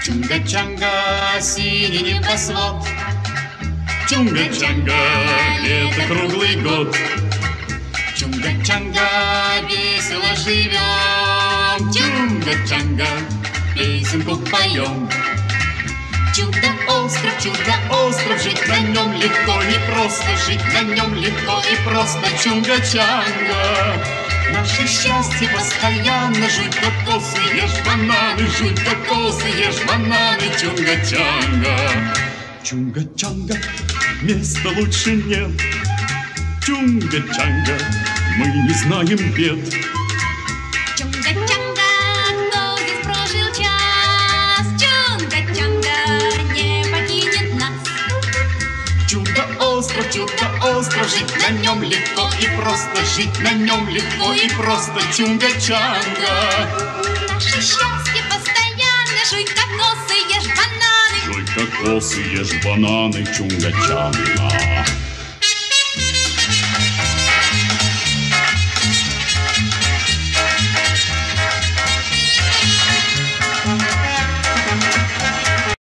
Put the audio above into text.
Чунга-чанга, синий небосвод. Чунга-чанга, лето круглый год. Чунга-чанга, весело живем. Чунга-чанга, песенку поем. Чудо-остров, жить на нем легко и просто, жить на нем легко и просто. Чунга-чанга, наше счастье постоянно. Жуй кокосы, ешь бананы, жуй кокосы, ешь бананы. Чунга-чанга, чунга-чанга, места лучше нет. Чунга-чанга, мы не знаем бед. Чунга-чанга, кто здесь прожил час? Чунга-чанга не покинет нас. Чудо-остров, жить на нем легко и просто, жить на нем легко и просто. Чунга-чанга, Наше счастье постоянно. Жуй кокосы, ешь бананы. жуй кокосы, ешь бананы. Чунга-чанга.